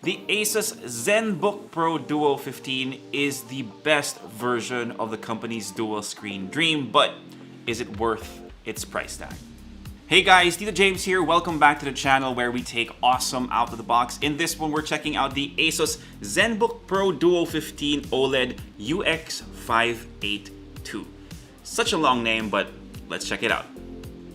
The Asus ZenBook Pro Duo 15 is the best version of the company's dual screen dream, but is it worth its price tag? Hey guys, Tito James here. Welcome back to the channel where we take awesome out of the box. In this one, we're checking out the Asus ZenBook Pro Duo 15 OLED UX582. Such a long name, but let's check it out.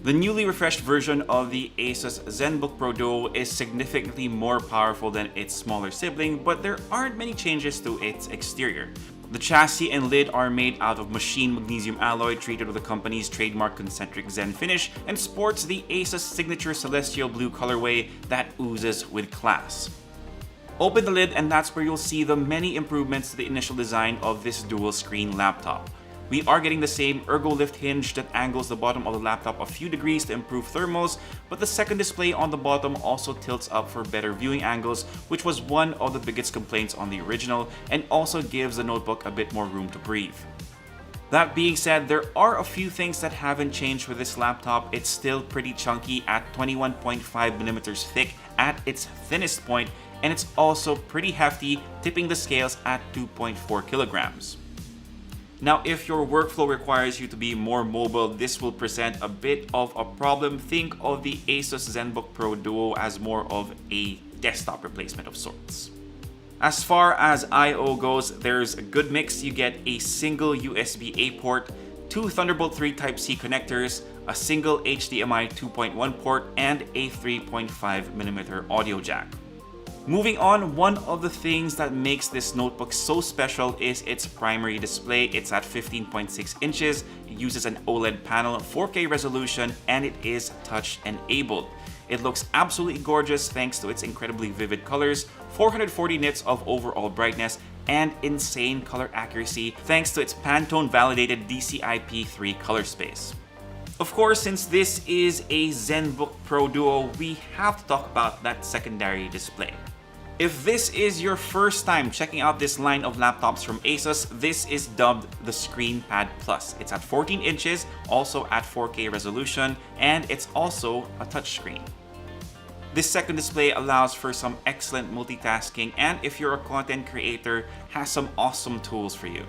The newly refreshed version of the Asus ZenBook Pro Duo is significantly more powerful than its smaller sibling, but there aren't many changes to its exterior. The chassis and lid are made out of machined magnesium alloy treated with the company's trademark concentric Zen finish and sports the Asus signature celestial blue colorway that oozes with class. Open the lid and that's where you'll see the many improvements to the initial design of this dual screen laptop. We are getting the same ergo lift hinge that angles the bottom of the laptop a few degrees to improve thermals, but the second display on the bottom also tilts up for better viewing angles, which was one of the biggest complaints on the original, and also gives the notebook a bit more room to breathe. That being said, there are a few things that haven't changed with this laptop. It's still pretty chunky at 21.5mm thick at its thinnest point, and it's also pretty hefty, tipping the scales at 2.4 kilograms. Now, if your workflow requires you to be more mobile, this will present a bit of a problem. Think of the Asus ZenBook Pro Duo as more of a desktop replacement of sorts. As far as I/O goes, there's a good mix. You get a single USB-A port, two Thunderbolt 3 Type-C connectors, a single HDMI 2.1 port, and a 3.5mm audio jack. Moving on, one of the things that makes this notebook so special is its primary display. It's at 15.6 inches, it uses an OLED panel, 4K resolution, and it is touch enabled. It looks absolutely gorgeous thanks to its incredibly vivid colors, 440 nits of overall brightness, and insane color accuracy thanks to its Pantone validated DCI-P3 color space. Of course, since this is a ZenBook Pro Duo, we have to talk about that secondary display. If this is your first time checking out this line of laptops from Asus, this is dubbed the ScreenPad Plus. It's at 14 inches, also at 4K resolution, and it's also a touchscreen. This second display allows for some excellent multitasking, and if you're a content creator, has some awesome tools for you.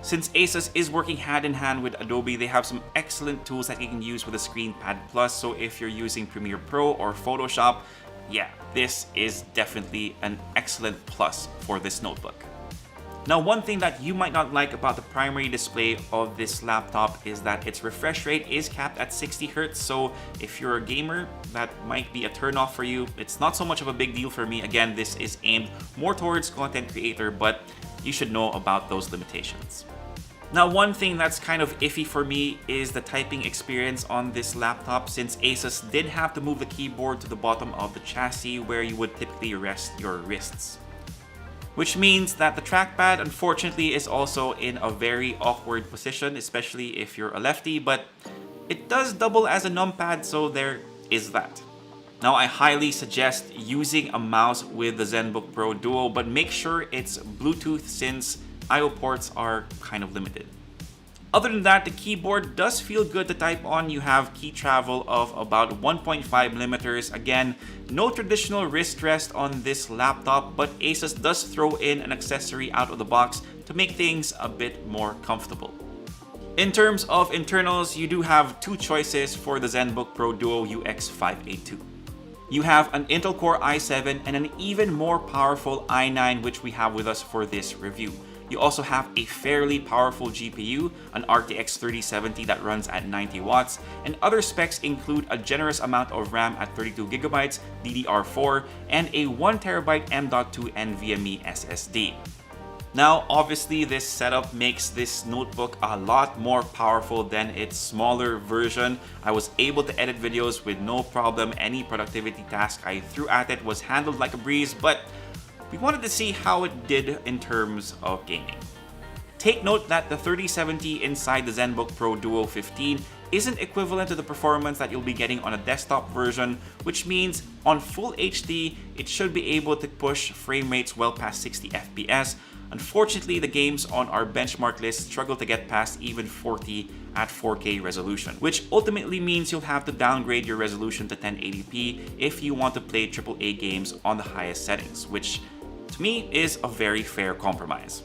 Since Asus is working hand in hand with Adobe, they have some excellent tools that you can use with the ScreenPad Plus, so if you're using Premiere Pro or Photoshop, yeah, this is definitely an excellent plus for this notebook. Now, one thing that you might not like about the primary display of this laptop is that its refresh rate is capped at 60 Hz, so if you're a gamer, that might be a turnoff for you. It's not so much of a big deal for me. Again, this is aimed more towards content creator, but you should know about those limitations. Now, one thing that's kind of iffy for me is the typing experience on this laptop, since Asus did have to move the keyboard to the bottom of the chassis where you would typically rest your wrists. Which means that the trackpad, unfortunately, is also in a very awkward position, especially if you're a lefty, but it does double as a numpad, so there is that. Now, I highly suggest using a mouse with the ZenBook Pro Duo, but make sure it's Bluetooth since I/O ports are kind of limited. Other than that, the keyboard does feel good to type on. You have key travel of about 1.5mm. Again, no traditional wrist rest on this laptop, but Asus does throw in an accessory out of the box to make things a bit more comfortable. In terms of internals, you do have two choices for the ZenBook Pro Duo UX582. You have an Intel Core i7 and an even more powerful i9, which we have with us for this review. You also have a fairly powerful GPU, an RTX 3070 that runs at 90 watts, and other specs include a generous amount of RAM at 32GB, DDR4, and a 1TB M.2 NVMe SSD. Now, obviously, this setup makes this notebook a lot more powerful than its smaller version. I was able to edit videos with no problem. Any productivity task I threw at it was handled like a breeze, but we wanted to see how it did in terms of gaming. Take note that the 3070 inside the ZenBook Pro Duo 15 isn't equivalent to the performance that you'll be getting on a desktop version, which means on full HD, it should be able to push frame rates well past 60 FPS. Unfortunately, the games on our benchmark list struggle to get past even 40 at 4K resolution, which ultimately means you'll have to downgrade your resolution to 1080p if you want to play AAA games on the highest settings, which to me is a very fair compromise.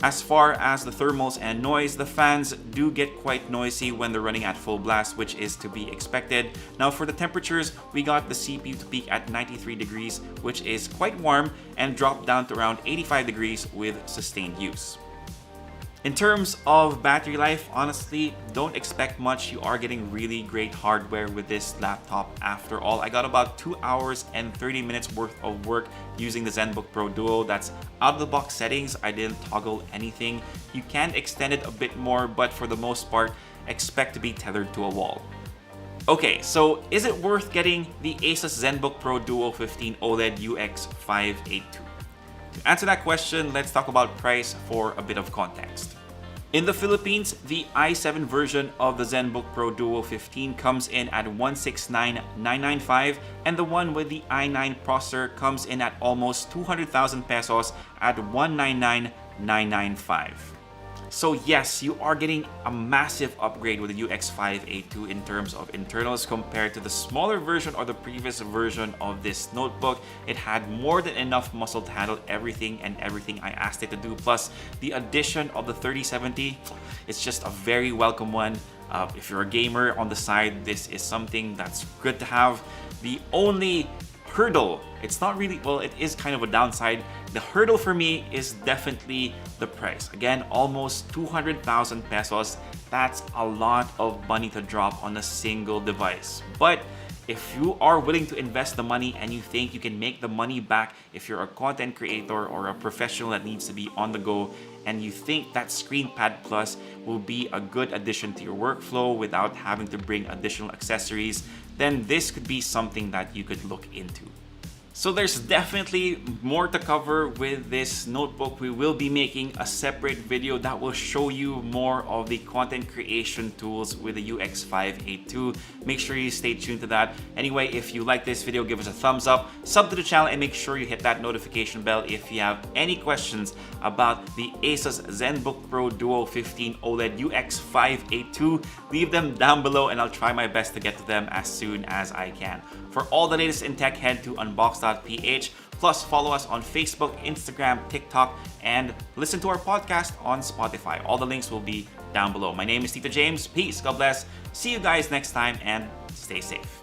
As far as the thermals and noise, the fans do get quite noisy when they're running at full blast, which is to be expected. Now for the temperatures, we got the CPU to peak at 93 degrees, which is quite warm, and drop down to around 85 degrees with sustained use. In terms of battery life, honestly, don't expect much. You are getting really great hardware with this laptop after all. I got about 2 hours and 30 minutes worth of work using the ZenBook Pro Duo. That's out of the box settings. I didn't toggle anything. You can extend it a bit more, but for the most part, expect to be tethered to a wall. Okay, so is it worth getting the Asus ZenBook Pro Duo 15 OLED UX582? To answer that question, let's talk about price for a bit of context. In the Philippines, the i7 version of the ZenBook Pro Duo 15 comes in at 169,995, and the one with the i9 processor comes in at almost 200,000 pesos at 199,995. So yes, you are getting a massive upgrade with the UX582 in terms of internals compared to the smaller version or the previous version of this notebook. It had more than enough muscle to handle everything I asked it to do. Plus, the addition of the 3070, it's just a very welcome one. If you're a gamer on the side, this is something that's good to have. The only hurdle, it's not really, well, it is kind of a downside. The hurdle for me is definitely the price. Again, almost 200,000 pesos. That's a lot of money to drop on a single device. But if you are willing to invest the money and you think you can make the money back if you're a content creator or a professional that needs to be on the go, and you think that ScreenPad Plus will be a good addition to your workflow without having to bring additional accessories, then this could be something that you could look into. So there's definitely more to cover with this notebook. We will be making a separate video that will show you more of the content creation tools with the UX582. Make sure you stay tuned to that. Anyway, if you like this video, give us a thumbs up, sub to the channel, and make sure you hit that notification bell. If you have any questions about the Asus ZenBook Pro Duo 15 OLED UX582, leave them down below and I'll try my best to get to them as soon as I can. For all the latest in tech, head to unbox.ph. Plus, follow us on Facebook, Instagram, TikTok, and listen to our podcast on Spotify. All the links will be down below. My name is Tito James. Peace. God bless. See you guys next time and stay safe.